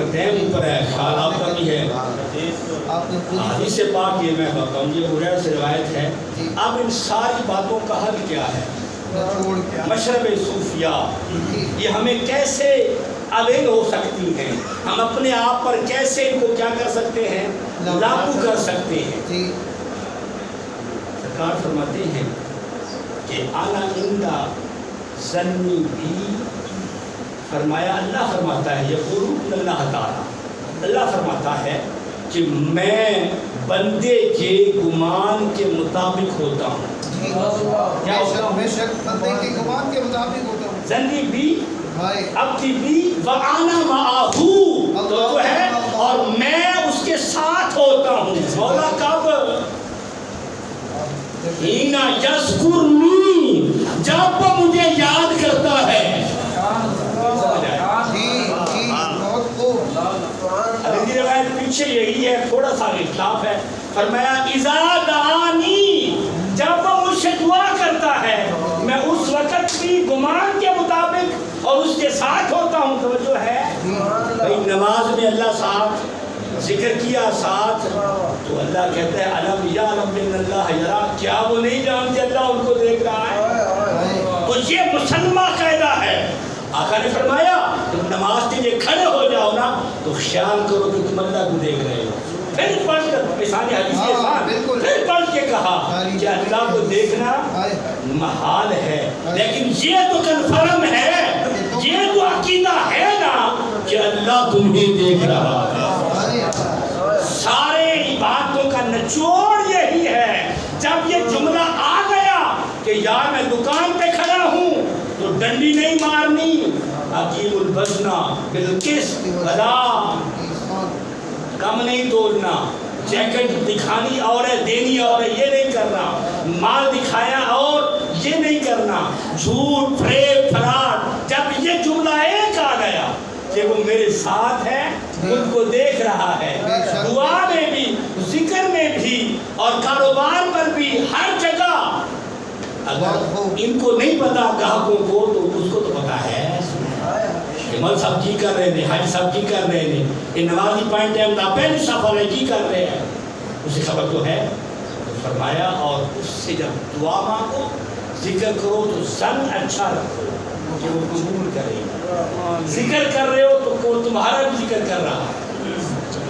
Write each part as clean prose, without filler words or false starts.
کرتے ہیں اوپر ہے خیال آپ کا بھی ہے حدیث پاک یہ میں بتاؤں یہ ہریرہ سے روایت ہے. اب ان ساری باتوں کا حل کیا ہے؟ مشرب صوفیہ یہ ہمیں کیسے اویل ہو سکتی ہیں, ہم اپنے آپ پر کیسے ان کو کیا کر سکتے ہیں, لاگو کر سکتے ہیں. سرکار فرماتے ہیں کہ انا عند ظنی بی, فرمایا اللہ فرماتا ہے یقول اللہ تعالیٰ, اللہ فرماتا ہے کہ میں بندے کے گمان کے مطابق ہوتا ہوں. کیا ہوتا ہوں؟ بے شک بندے کے گمان کے مطابق ہوتا ہوں. ظنی بی عبدی بی وانا معہو, تو جو ہے اور میں اس کے ساتھ ہوتا ہوں. مولا کب ہینا یذکرنی, جب وہ مجھے یاد کرتا ہے. ابھی روایت پیچھے یہی ہے, تھوڑا سا اختلاف ہے. فرمایا اذا دعانی, جب وہ مجھ سے دعا کرتا ہے میں اس وقت بھی گمان کے مطابق اور اس کے ساتھ ہوتا ہوں. توجہ ہے بھائی, نماز میں اللہ ساتھ ذکر کیا ساتھ, تو اللہ کہتا ہے علم یعلم ان اللہ یرا, کیا وہ نہیں جانتے اللہ ان کو دیکھ رہا ہے؟ تو یہ مسلمہ قاعدہ ہے. آقا نے فرمایا تم نماز کے لیے کھڑے ہو جاؤ نا تو خیال کرو کہ تم اللہ کو دیکھ رہے ہو. پھر پڑھ کر مثال حدیث کے ساتھ پھر پڑھ کے کہا کہ اللہ کو دیکھنا محال ہے, لیکن یہ تو کنفرم ہے, یہ تو عقیدہ ہے نا کہ اللہ تمہیں دیکھ رہا ہے. سارے باتوں کا نچوڑ یہی ہے. جب یہ جملہ آ گیا کہ یار میں دکان پہ کھڑا ہوں تو ڈنڈی نہیں مارنی, عقیم البزنا بالقسط ولا, کم نہیں توڑنا, جیکٹ دکھانی اور ہے دینی اور ہے یہ نہیں کرنا, مال دکھایا اور یہ نہیں کرنا, جھوٹ فریب فراڈ. جب یہ جملہ ایک آ گیا کہ وہ میرے ساتھ ہے, ان کو دیکھ رہا ہے, دعا میں بھی ذکر میں بھی اور کاروبار پر بھی ہر جگہ. اگر ان کو نہیں پتا گاہکوں کو تو اس کو تو پتا ہے. مل سب کی کر رہے ہیں, حج سب کی کر رہے ہیں, یہ نمازی پوائنٹ ہے ہم پہلی سفر ہے کی کر رہے ہیں, اسے خبر تو ہے. تو فرمایا اور اس سے جب دعا مانگو ذکر کرو تو سن اچھا رکھو کہ وہ قبول کرے. ذکر کر رہے ہو تو وہ تمہارا بھی ذکر کر رہا.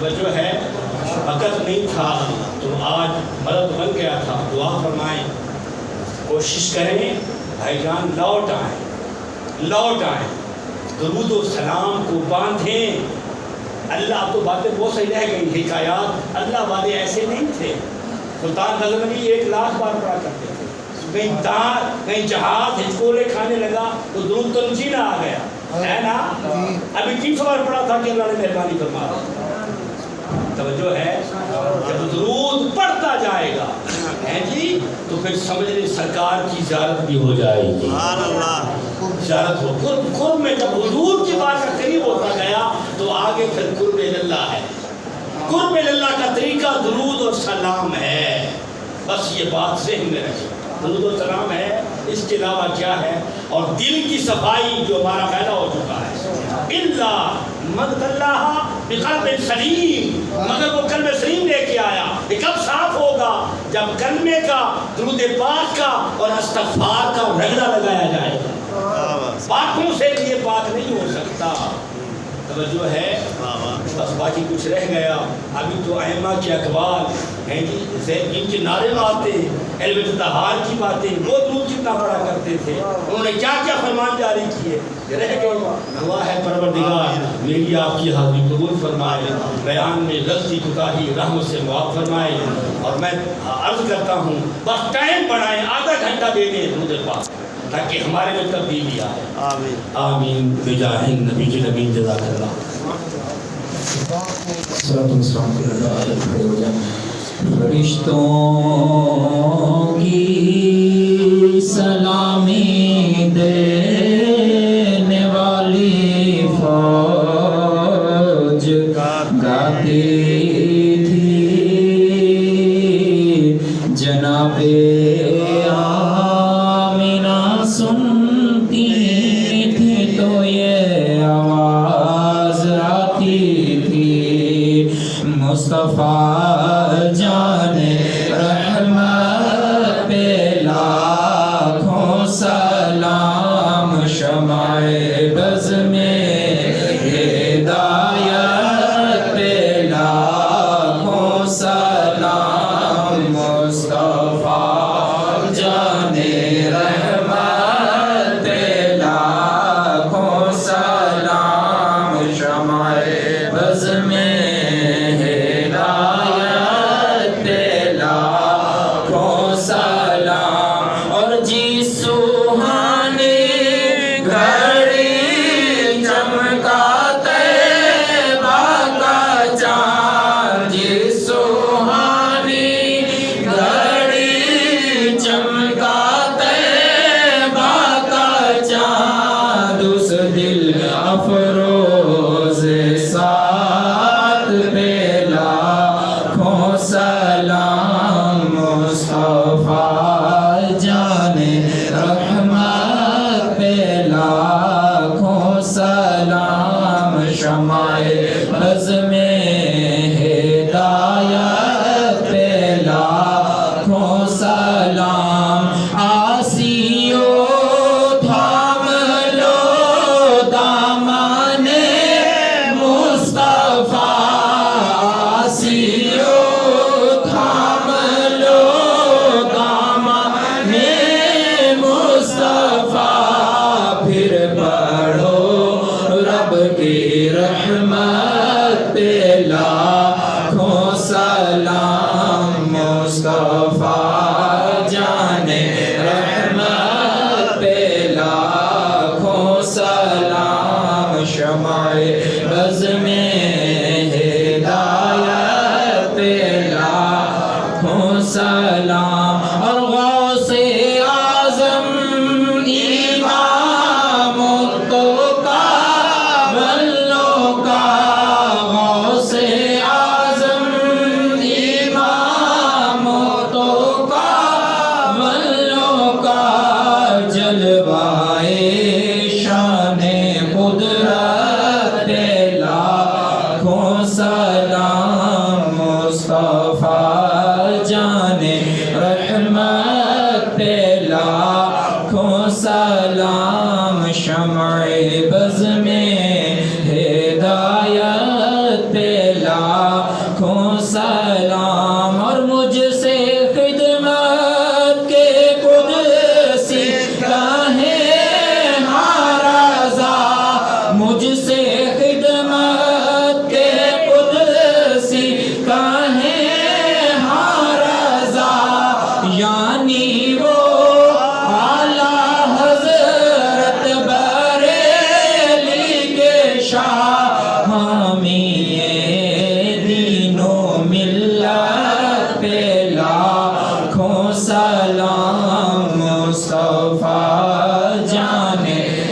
جو ہے وقت نہیں تھا تو آج مدد بن گیا تھا. دعا فرمائیں, کوشش کریں بھائی جان لوٹ آئیں, درود و سلام کو باندھیں. اللہ تو باتیں بہت صحیح رہ گئی, حکایات اللہ والے ایسے نہیں تھے. سلطان غزنوی 1 لاکھ بار پڑھا کرتے تھے. کہیں تار کہیں جہاز ہچکولے کھانے لگا تو درود تنزیل آ گیا ہے نا. ابھی 300 بار پڑھا تھا کہ اللہ نے مہربانی فرما. توجہ ہے, جب درود پڑھتا جائے گا ہے جی تو پھر سمجھ لیں سرکار کی زیارت بھی ہو جائے گی. زیارت ہو قرب میں, جب حضور کی بات کا قریب ہوتا گیا تو آگے پھر قرب اللہ ہے. قرب اللہ کا طریقہ درود اور سلام ہے. بس یہ بات ذہن میں رکھیں, درود و سلام ہے, اس کے علاوہ کیا ہے. اور دل کی صفائی جو ہمارا پیدا ہو چکا ہے, اللہ مد اللہ بقلب سلیم, مگر وہ قلب سلیم لے کے آیا. یہ کب صاف ہوگا؟ جب کلمے کا, درود پاک کا اور استغفار کا رگڑا لگایا جائے گا. باتوں سے یہ بات نہیں ہو سکتا. توجہ ہے, بس باقی کچھ رہ گیا. ابھی تو ائمہ کے اقوال ہیں جی, ان کے نعرے باتیں علم طہار کی باتیں, وہ درود کتنا پڑھا کرتے تھے, انہوں نے کیا کیا فرمان جاری کیے, رہ گئے. دعا ہے پروردگار میری آپ کی حاضری قبول فرمائے, بیان میں غلطی کوتاہی رحمت سے معاف فرمائے. اور میں عرض کرتا ہوں بس ٹائم بڑھائیں, آدھا گھنٹہ دے دیں درود پاک تاکہ ہمارے میں تبدیلی آئے. آمین آمین بجاہ النبی کے نبی. جزاک اللہ. فرشتوں کی سلامی دینے والی فوج گاتی تھی جناب آمینہ سنتی تھی تو یہ آواز آتی آتی تھی مصطفیٰ جان رحمت پہ لاکھوں سلام شمع بز میں ہدایت پہ لاکھوں سلام مصطفیٰ جان رحمت پہ لاکھوں سلام شمع بز میں ہدایت پہ لاکھوں سلام اور جی سوہانی گھڑی چمکا طیبہ کا چاند جی سوہانی گھڑی چمکا طیبہ کا چاند اس دل افروز ساتھ پہ لاکھوں سلام مصطفیٰ جان رحمت پہ لاکھوں سلام شمع بز میں ہدایت پہ لاکھوں سلام آسیو تھام لو دامن مصطفیٰ آسیو تھام لو دامن مصطفیٰ پھر پڑھو رب کی رحمت پہ لاکھوں سلام مصطفیٰ جان رحمت پہ لاکھوں سلام شمع بز میں ہدایت پہ لاکھوں سلام اور غوث اعظم امام التقا ولو کا غوث اعظم امام التقا ولو کا جلوائے شان قدرت پہ لاکھوں سلام مصطفیٰ جان رحمت پہ لاکھوں سلام شمع بز میں ہدایت پہ لاکھوں سلام اور مجھ سے خدمت کے قدسی کہیں ہارضا مجھ سے خدمت کے قدسی کہیں ہارضا یعنی وہ اعلیٰ حضرت بریلی کے شاہ حامی دین و ملت پہ لاکھوں سلام مصطفیٰ جان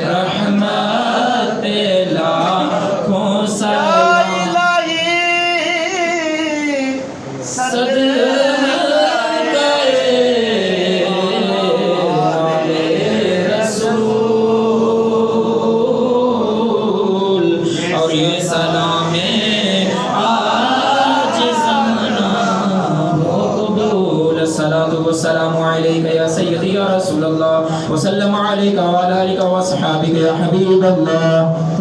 رحمت پہ لاکھوں سلام اور یہ سلام آج زمانہ قبول الصلاة والسلام علیکہ یا سیدی یا رسول اللہ وسلم علیکہ وعلی آلکہ وصحابکہ یا حبیب اللہ